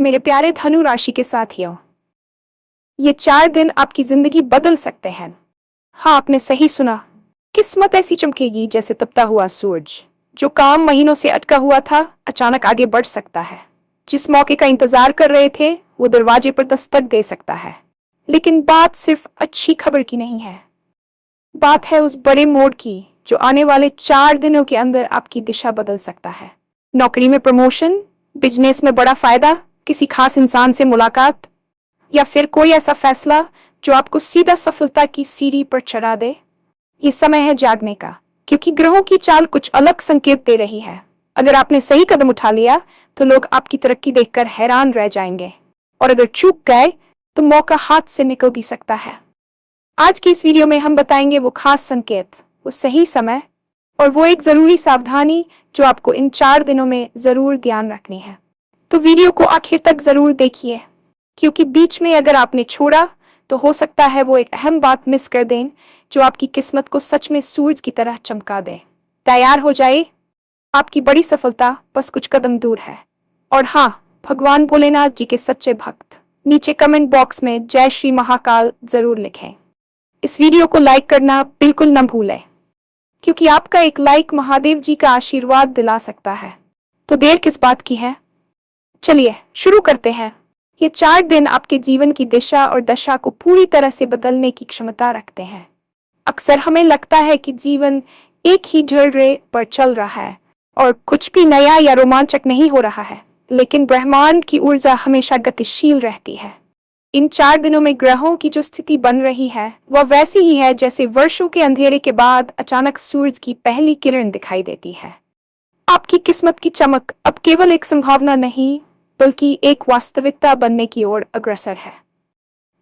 मेरे प्यारे धनु राशि के साथियों, ये 4 दिन आपकी जिंदगी बदल सकते हैं। हाँ, आपने सही सुना। किस्मत ऐसी चमकेगी जैसे तपता हुआ सूरज। जो काम महीनों से अटका हुआ था, अचानक आगे बढ़ सकता है। जिस मौके का इंतजार कर रहे थे, वो दरवाजे पर दस्तक दे सकता है। लेकिन बात सिर्फ अच्छी खबर की नहीं है। बात है उस बड़े मोड़ की जो आने वाले 4 दिनों के अंदर आपकी दिशा बदल सकता है। नौकरी में प्रमोशन, बिजनेस में बड़ा फायदा, किसी खास इंसान से मुलाकात, या फिर कोई ऐसा फैसला जो आपको सीधा सफलता की सीढ़ी पर चढ़ा दे। ये समय है जागने का, क्योंकि ग्रहों की चाल कुछ अलग संकेत दे रही है। अगर आपने सही कदम उठा लिया तो लोग आपकी तरक्की देखकर हैरान रह जाएंगे, और अगर चूक गए तो मौका हाथ से निकल भी सकता है। आज की इस वीडियो में हम बताएंगे वो खास संकेत, वो सही समय और वो एक जरूरी सावधानी जो आपको इन 4 दिनों में जरूर ध्यान रखनी है। तो वीडियो को आखिर तक जरूर देखिए, क्योंकि बीच में अगर आपने छोड़ा तो हो सकता है वो एक अहम बात मिस कर दें जो आपकी किस्मत को सच में सूरज की तरह चमका दे। तैयार हो जाए, आपकी बड़ी सफलता बस कुछ कदम दूर है। और हाँ, भगवान भोलेनाथ जी के सच्चे भक्त नीचे कमेंट बॉक्स में जय श्री महाकाल जरूर लिखें। इस वीडियो को लाइक करना बिल्कुल न भूलें, क्योंकि आपका एक लाइक महादेव जी का आशीर्वाद दिला सकता है। तो देर किस बात की है, चलिए शुरू करते हैं। ये 4 दिन आपके जीवन की दिशा और दशा को पूरी तरह से बदलने की क्षमता रखते हैं। अक्सर हमें लगता है कि जीवन एक ही ढर्रे पर चल रहा है और कुछ भी नया या रोमांचक नहीं हो रहा है, लेकिन ब्रह्मांड की ऊर्जा हमेशा गतिशील रहती है। इन 4 दिनों में ग्रहों की जो स्थिति बन रही है वह वैसी ही है जैसे वर्षों के अंधेरे के बाद अचानक सूरज की पहली किरण दिखाई देती है। आपकी किस्मत की चमक अब केवल एक संभावना नहीं, बल्कि एक वास्तविकता बनने की ओर अग्रसर है।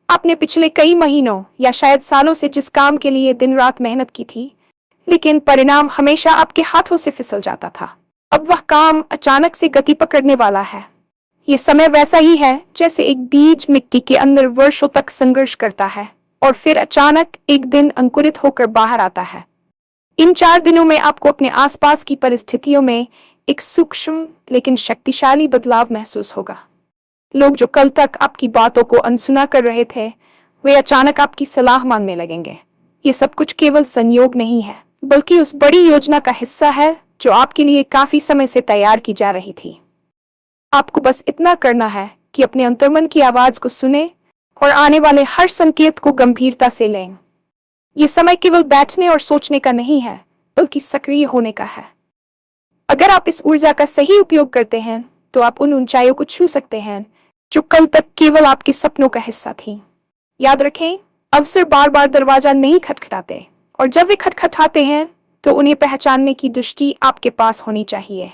आपने पिछले कई महीनों या शायद सालों से जिस काम के लिए दिन रात मेहनत की थी, लेकिन परिणाम हमेशा आपके हाथों से फिसल जाता था, अब वह काम अचानक से गति पकड़ने वाला है। ये समय वैसा ही है जैसे एक बीज मिट्टी के अंदर वर्षों तक संघर्ष करता है और फिर अचानक एक दिन अंकुरित होकर बाहर आता है। इन 4 दिनों में आपको अपने आसपास की परिस्थितियों में एक सूक्ष्म लेकिन शक्तिशाली बदलाव महसूस होगा। लोग जो कल तक आपकी बातों को अनसुना कर रहे थे, वे अचानक आपकी सलाह मानने लगेंगे। ये सब कुछ केवल संयोग नहीं है, बल्कि उस बड़ी योजना का हिस्सा है जो आपके लिए काफी समय से तैयार की जा रही थी। आपको बस इतना करना है कि अपने अंतर्मन की आवाज को सुने और आने वाले हर संकेत को गंभीरता से लें। ये समय केवल बैठने और सोचने का नहीं है, बल्कि सक्रिय होने का है। अगर आप इस ऊर्जा का सही उपयोग करते हैं तो आप उन ऊंचाइयों को छू सकते हैं जो कल तक केवल आपके सपनों का हिस्सा थी। याद रखें, अवसर बार बार दरवाजा नहीं खटखटाते, और जब वे खटखटाते हैं तो उन्हें पहचानने की दृष्टि आपके पास होनी चाहिए।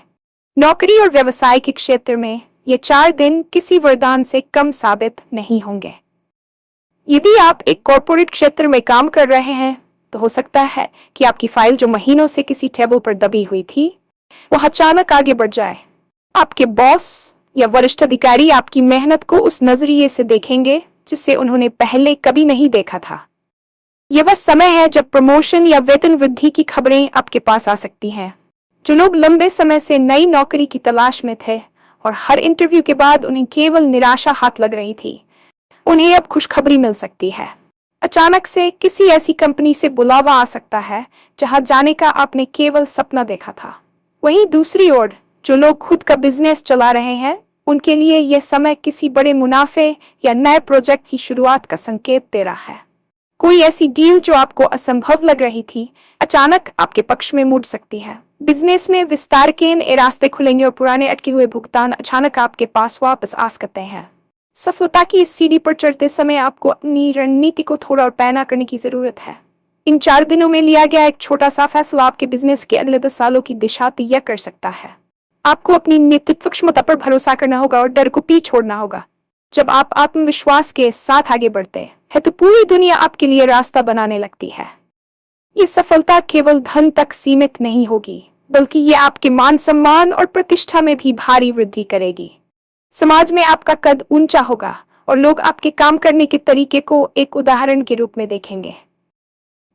नौकरी और व्यवसाय के क्षेत्र में ये 4 दिन किसी वरदान से कम साबित नहीं होंगे। यदि आप एक कॉर्पोरेट क्षेत्र में काम कर रहे हैं तो हो सकता है कि आपकी फाइल जो महीनों से किसी टेबल पर दबी हुई थी, वह अचानक आगे बढ़ जाए। आपके बॉस या वरिष्ठ अधिकारी आपकी मेहनत को उस नजरिए से देखेंगे जिससे उन्होंने पहले कभी नहीं देखा था। यह वह समय है जब प्रमोशन या वेतन वृद्धि की खबरें आपके पास आ सकती हैं। जो लोग लंबे समय से नई नौकरी की तलाश में थे और हर इंटरव्यू के बाद उन्हें केवल निराशा हाथ लग रही थी, उन्हें अब खुशखबरी मिल सकती है। अचानक से किसी ऐसी कंपनी से बुलावा आ सकता है जहां जाने का आपने केवल सपना देखा था। वहीं दूसरी ओर जो लोग खुद का बिजनेस चला रहे हैं, उनके लिए यह समय किसी बड़े मुनाफे या नए प्रोजेक्ट की शुरुआत का संकेत दे रहा है। कोई ऐसी डील जो आपको असंभव लग रही थी, अचानक आपके पक्ष में मुड़ सकती है। बिजनेस में विस्तार के नए रास्ते खुलेंगे और पुराने अटके हुए भुगतान अचानक आपके पास वापस आ सकते हैं। सफलता की इस सीढ़ी पर चढ़ते समय आपको अपनी रणनीति को थोड़ा और पैना करने की जरूरत है। इन 4 दिनों में लिया गया एक छोटा सा फैसला आपके बिजनेस के अगले 10 सालों की दिशा तय कर सकता है। आपको अपनी नेतृत्व क्षमता पर भरोसा करना होगा और डर को पीछे छोड़ना होगा। जब आप आत्मविश्वास के साथ आगे बढ़ते हैं तो पूरी दुनिया आपके लिए रास्ता बनाने लगती है। ये सफलता केवल धन तक सीमित नहीं होगी, बल्कि ये आपके मान सम्मान और प्रतिष्ठा में भी भारी वृद्धि करेगी। समाज में आपका कद ऊंचा होगा और लोग आपके काम करने के तरीके को एक उदाहरण के रूप में देखेंगे।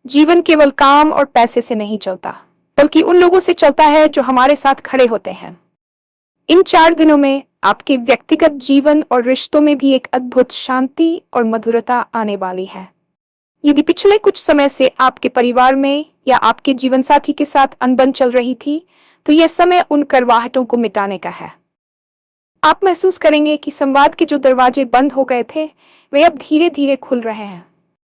जीवन केवल काम और पैसे से नहीं चलता, बल्कि उन लोगों से चलता है जो हमारे साथ खड़े होते हैं। इन 4 दिनों में आपके व्यक्तिगत जीवन और रिश्तों में भी एक अद्भुत शांति और मधुरता आने वाली है। यदि पिछले कुछ समय से आपके परिवार में या आपके जीवनसाथी के साथ अनबन चल रही थी, तो यह समय उन करवाहटों को मिटाने का है। आप महसूस करेंगे कि संवाद के जो दरवाजे बंद हो गए थे, वे अब धीरे धीरे खुल रहे हैं।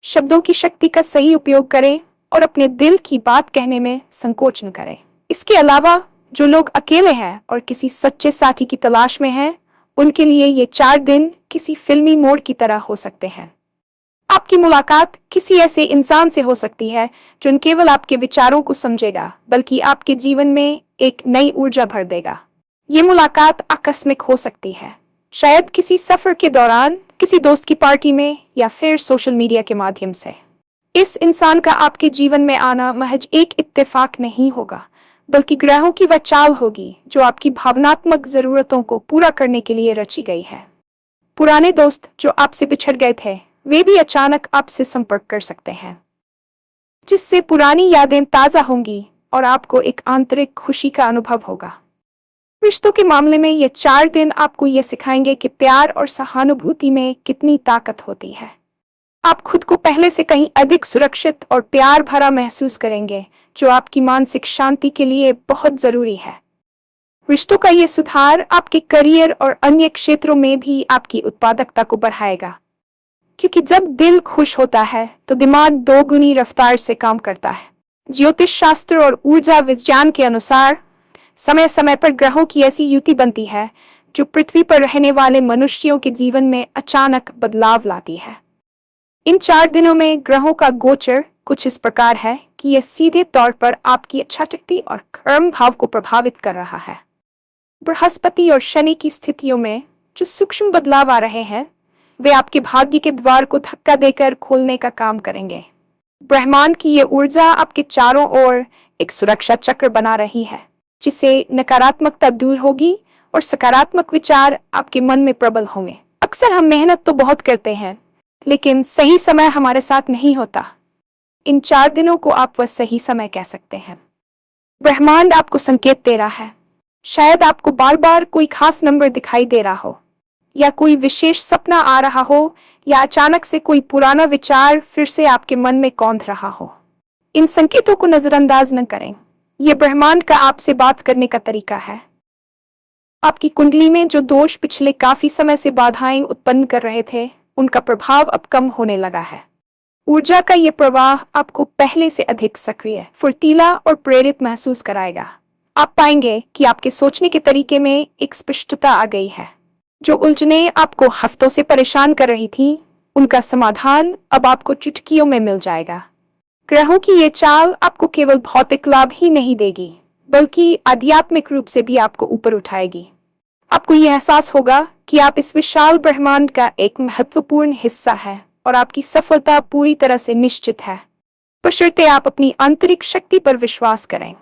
शब्दों की शक्ति का सही उपयोग करें और अपने दिल की बात कहने में संकोच न करें। इसके अलावा जो लोग अकेले हैं और किसी सच्चे साथी की तलाश में हैं, उनके लिए ये 4 दिन किसी फिल्मी मोड़ की तरह हो सकते हैं। आपकी मुलाकात किसी ऐसे इंसान से हो सकती है जो न केवल आपके विचारों को समझेगा, बल्कि आपके जीवन में एक नई ऊर्जा भर देगा। ये मुलाकात आकस्मिक हो सकती है, शायद किसी सफर के दौरान, किसी दोस्त की पार्टी में, या फिर सोशल मीडिया के माध्यम से। इस इंसान का आपके जीवन में आना महज एक इत्तेफाक नहीं होगा, बल्कि ग्रहों की वह चाल होगी जो आपकी भावनात्मक जरूरतों को पूरा करने के लिए रची गई है। पुराने दोस्त जो आपसे बिछड़ गए थे, वे भी अचानक आपसे संपर्क कर सकते हैं, जिससे पुरानी यादें ताजा होंगी और आपको एक आंतरिक खुशी का अनुभव होगा। रिश्तों के मामले में ये 4 दिन आपको ये सिखाएंगे कि प्यार और सहानुभूति में कितनी ताकत होती है। आप खुद को पहले से कहीं अधिक सुरक्षित और प्यार भरा महसूस करेंगे, जो आपकी मानसिक शांति के लिए बहुत जरूरी है। रिश्तों का ये सुधार आपके करियर और अन्य क्षेत्रों में भी आपकी उत्पादकता को बढ़ाएगा, क्योंकि जब दिल खुश होता है तो दिमाग 2 गुनी रफ्तार से काम करता है। ज्योतिष शास्त्र और ऊर्जा विज्ञान के अनुसार समय समय पर ग्रहों की ऐसी युति बनती है जो पृथ्वी पर रहने वाले मनुष्यों के जीवन में अचानक बदलाव लाती है। इन 4 दिनों में ग्रहों का गोचर कुछ इस प्रकार है कि यह सीधे तौर पर आपकी इच्छाशक्ति और कर्म भाव को प्रभावित कर रहा है। बृहस्पति और शनि की स्थितियों में जो सूक्ष्म बदलाव आ रहे हैं, वे आपके भाग्य के द्वार को धक्का देकर खोलने का काम करेंगे। ब्रह्मांड की ये ऊर्जा आपके चारों ओर एक सुरक्षा चक्र बना रही है, जिससे नकारात्मकता दूर होगी और सकारात्मक विचार आपके मन में प्रबल होंगे। अक्सर हम मेहनत तो बहुत करते हैं, लेकिन सही समय हमारे साथ नहीं होता। इन 4 दिनों को आप वह सही समय कह सकते हैं। ब्रह्मांड आपको संकेत दे रहा है। शायद आपको बार बार कोई खास नंबर दिखाई दे रहा हो, या कोई विशेष सपना आ रहा हो, या अचानक से कोई पुराना विचार फिर से आपके मन में कौंध रहा हो। इन संकेतों को नजरअंदाज न करें। यह ब्रह्मांड का आपसे बात करने का तरीका है। आपकी कुंडली में जो दोष पिछले काफी समय से बाधाएं उत्पन्न कर रहे थे, उनका प्रभाव अब कम होने लगा है। ऊर्जा का ये प्रवाह आपको पहले से अधिक सक्रिय, फुर्तीला और प्रेरित महसूस कराएगा। आप पाएंगे कि आपके सोचने के तरीके में एक स्पष्टता आ गई है। जो उलझनें आपको हफ्तों से परेशान कर रही थीं, उनका समाधान अब आपको चुटकियों में मिल जाएगा। ग्रहों की ये चाल आपको केवल भौतिक लाभ ही नहीं देगी, बल्कि आध्यात्मिक रूप से भी आपको ऊपर उठाएगी। आपको यह एहसास होगा कि आप इस विशाल ब्रह्मांड का एक महत्वपूर्ण हिस्सा है और आपकी सफलता पूरी तरह से निश्चित है, बशर्ते आप अपनी आंतरिक शक्ति पर विश्वास करें।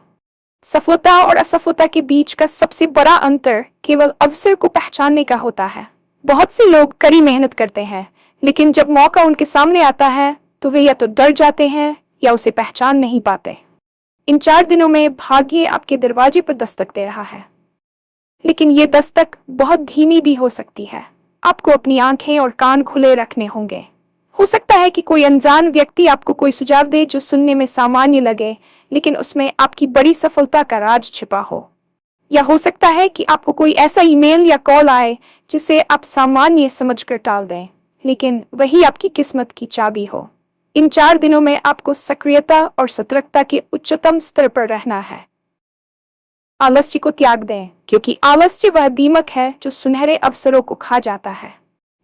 सफलता और असफलता के बीच का सबसे बड़ा अंतर केवल अवसर को पहचानने का होता है। बहुत से लोग कड़ी मेहनत करते हैं, लेकिन जब मौका उनके सामने आता है तो वे या तो डर जाते हैं या उसे पहचान नहीं पाते। इन 4 दिनों में भाग्य आपके दरवाजे पर दस्तक दे रहा है, लेकिन ये दस्तक बहुत धीमी भी हो सकती है। आपको अपनी आंखें और कान खुले रखने होंगे। हो सकता है कि कोई अनजान व्यक्ति आपको कोई सुझाव दे जो सुनने में सामान्य लगे, लेकिन उसमें आपकी बड़ी सफलता का राज छिपा हो। या हो सकता है कि आपको कोई ऐसा ईमेल या कॉल आए जिसे आप सामान्य समझकर टाल दें, लेकिन वही आपकी किस्मत की चाबी हो। इन 4 दिनों में आपको सक्रियता और सतर्कता के उच्चतम स्तर पर रहना है। आलस्य को त्याग दें, क्योंकि आलस्य वह दीमक है जो सुनहरे अवसरों को खा जाता है।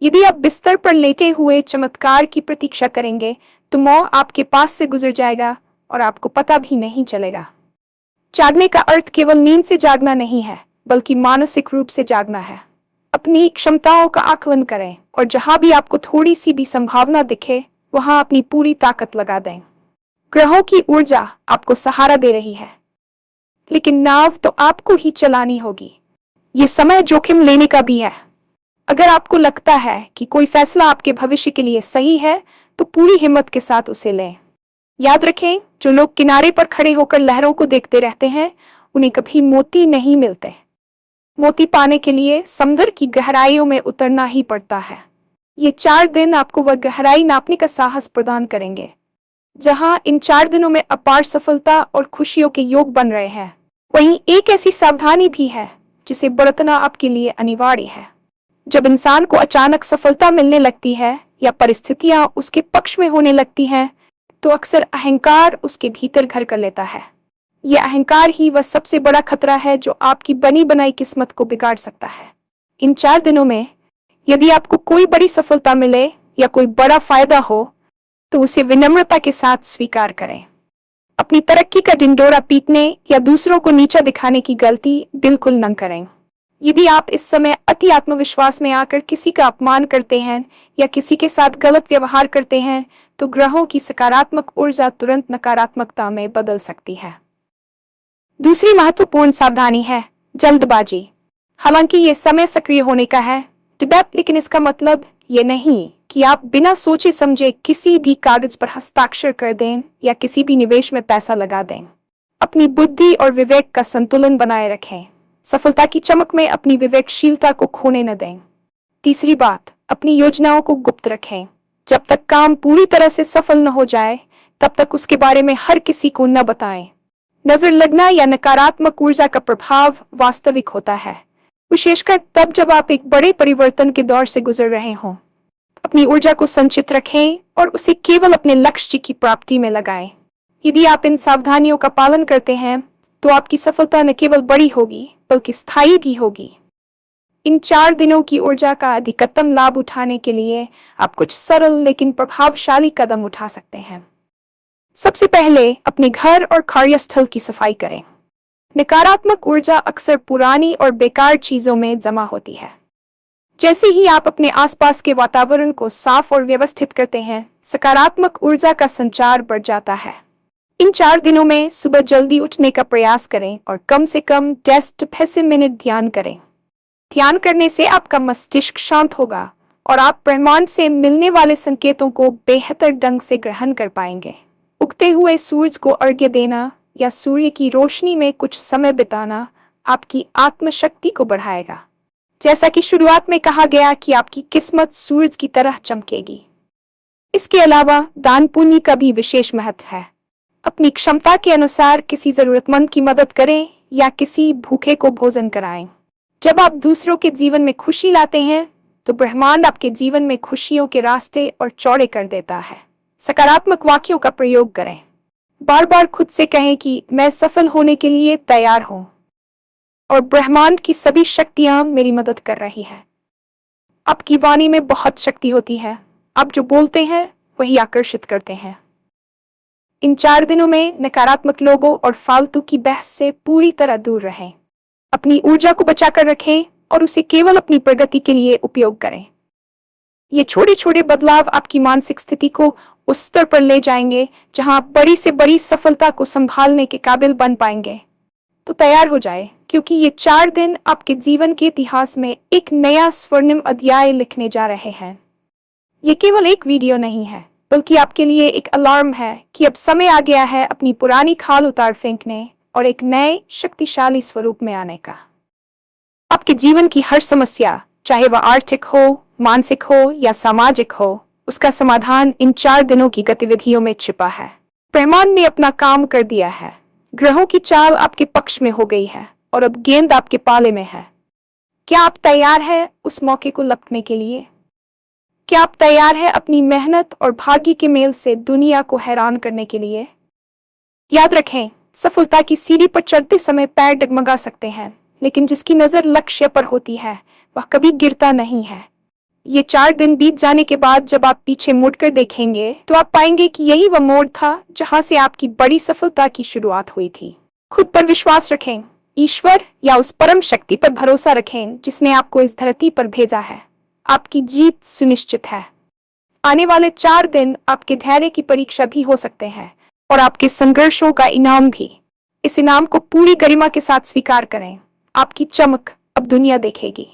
यदि आप बिस्तर पर लेटे हुए चमत्कार की प्रतीक्षा करेंगे, तो मौत आपके पास से गुजर जाएगा और आपको पता भी नहीं चलेगा। जागने का अर्थ केवल नींद से जागना नहीं है, बल्कि मानसिक रूप से जागना है। अपनी क्षमताओं का आकलन करें और जहां भी आपको थोड़ी सी भी संभावना दिखे, वहां अपनी पूरी ताकत लगा दें। ग्रहों की ऊर्जा आपको सहारा दे रही है, लेकिन नाव तो आपको ही चलानी होगी। ये समय जोखिम लेने का भी है। अगर आपको लगता है कि कोई फैसला आपके भविष्य के लिए सही है, तो पूरी हिम्मत के साथ उसे लें। याद रखें, जो लोग किनारे पर खड़े होकर लहरों को देखते रहते हैं, उन्हें कभी मोती नहीं मिलते। मोती पाने के लिए समुद्र की गहराइयों में उतरना ही पड़ता है। ये 4 दिन आपको वह गहराई नापने का साहस प्रदान करेंगे जहां इन 4 दिनों में अपार सफलता और खुशियों के योग बन रहे हैं। वहीं एक ऐसी सावधानी भी है जिसे बरतना आपके लिए अनिवार्य है। जब इंसान को अचानक सफलता मिलने लगती है या परिस्थितियां उसके पक्ष में होने लगती हैं, तो अक्सर अहंकार उसके भीतर घर कर लेता है। यह अहंकार ही वह सबसे बड़ा खतरा है जो आपकी बनी बनाई किस्मत को बिगाड़ सकता है। इन 4 दिनों में यदि आपको कोई बड़ी सफलता मिले या कोई बड़ा फायदा हो, तो उसे विनम्रता के साथ स्वीकार करें। अपनी तरक्की का ढिंढोरा पीटने या दूसरों को नीचा दिखाने की गलती बिल्कुल न करें। यदि आप इस समय अति आत्मविश्वास में आकर किसी का अपमान करते हैं या किसी के साथ गलत व्यवहार करते हैं, तो ग्रहों की सकारात्मक ऊर्जा तुरंत नकारात्मकता में बदल सकती है। दूसरी महत्वपूर्ण सावधानी है जल्दबाजी। हालांकि ये समय सक्रिय होने का है, लेकिन इसका मतलब ये नहीं कि आप बिना सोचे समझे किसी भी कागज पर हस्ताक्षर कर दें या किसी भी निवेश में पैसा लगा दें। अपनी बुद्धि और विवेक का संतुलन बनाए रखें। सफलता की चमक में अपनी विवेकशीलता को खोने न दें। तीसरी बात, अपनी योजनाओं को गुप्त रखें। जब तक काम पूरी तरह से सफल न हो जाए, तब तक उसके बारे में हर किसी को न बताएं। नजर लगना या नकारात्मक ऊर्जा का प्रभाव वास्तविक होता है, विशेषकर तब जब आप एक बड़े परिवर्तन के दौर से गुजर रहे हों। अपनी ऊर्जा को संचित रखें और उसे केवल अपने लक्ष्य की प्राप्ति में लगाएं। यदि आप इन सावधानियों का पालन करते हैं, तो आपकी सफलता न केवल बड़ी होगी बल्कि स्थायी भी होगी। इन 4 दिनों की ऊर्जा का अधिकतम लाभ उठाने के लिए आप कुछ सरल लेकिन प्रभावशाली कदम उठा सकते हैं। सबसे पहले अपने घर और कार्यस्थल की सफाई करें। नकारात्मक ऊर्जा अक्सर पुरानी और बेकार चीजों में जमा होती है। जैसे ही आप अपने आसपास के वातावरण को साफ और व्यवस्थित करते हैं, सकारात्मक ऊर्जा का संचार बढ़ जाता है। इन 4 दिनों में सुबह जल्दी उठने का प्रयास करें और कम से कम 10 मिनट ध्यान करें। ध्यान करने से आपका मस्तिष्क शांत होगा और आप ब्रह्मांड से मिलने वाले संकेतों को बेहतर ढंग से ग्रहण कर पाएंगे। उगते हुए सूरज को अर्घ्य देना या सूर्य की रोशनी में कुछ समय बिताना आपकी आत्मशक्ति को बढ़ाएगा। जैसा कि शुरुआत में कहा गया कि आपकी किस्मत सूरज की तरह चमकेगी। इसके अलावा दान पुण्य का भी विशेष महत्व है। अपनी क्षमता के अनुसार किसी जरूरतमंद की मदद करें या किसी भूखे को भोजन कराएं। जब आप दूसरों के जीवन में खुशी लाते हैं, तो ब्रह्मांड आपके जीवन में खुशियों के रास्ते और चौड़े कर देता है। सकारात्मक वाक्यों का प्रयोग करें। बार बार खुद से कहें कि मैं सफल होने के लिए तैयार हूं और ब्रह्मांड की सभी शक्तियां मेरी मदद कर रही हैं। आपकी वाणी में बहुत शक्ति होती है। आप जो बोलते हैं वही आकर्षित करते हैं। इन 4 दिनों में नकारात्मक लोगों और फालतू की बहस से पूरी तरह दूर रहें। अपनी ऊर्जा को बचाकर रखें और उसे केवल अपनी प्रगति के लिए उपयोग करें। ये छोटे छोटे बदलाव आपकी मानसिक स्थिति को उस स्तर पर ले जाएंगे जहां आप बड़ी से बड़ी सफलता को संभालने के काबिल बन पाएंगे। तो तैयार हो जाए, क्योंकि ये 4 दिन आपके जीवन के इतिहास में एक नया स्वर्णिम अध्याय लिखने जा रहे हैं। ये केवल एक वीडियो नहीं है, बल्कि आपके लिए एक अलार्म है कि अब समय आ गया है अपनी पुरानी खाल उतार फेंकने और एक नए शक्तिशाली स्वरूप में आने का। आपके जीवन की हर समस्या, चाहे वह आर्थिक हो, मानसिक हो या सामाजिक हो, उसका समाधान इन 4 दिनों की गतिविधियों में छिपा है। ब्रह्मांड ने अपना काम कर दिया है। ग्रहों की चाल आपके पक्ष में हो गई है और अब गेंद आपके पाले में है। क्या आप तैयार हैं उस मौके को लपटने के लिए? क्या आप तैयार हैं अपनी मेहनत और भाग्य के मेल से दुनिया को हैरान करने के लिए? याद रखें, सफलता की सीढ़ी पर चढ़ते समय पैर डगमगा सकते हैं, लेकिन जिसकी नजर लक्ष्य पर होती है वह कभी गिरता नहीं है। ये 4 दिन बीत जाने के बाद जब आप पीछे मुड़कर देखेंगे, तो आप पाएंगे कि यही वह मोड़ था जहां से आपकी बड़ी सफलता की शुरुआत हुई थी। खुद पर विश्वास रखें, ईश्वर या उस परम शक्ति पर भरोसा रखें जिसने आपको इस धरती पर भेजा है। आपकी जीत सुनिश्चित है। आने वाले 4 दिन आपके धैर्य की परीक्षा भी हो सकते हैं और आपके संघर्षों का इनाम भी। इस इनाम को पूरी गरिमा के साथ स्वीकार करें। आपकी चमक अब दुनिया देखेगी।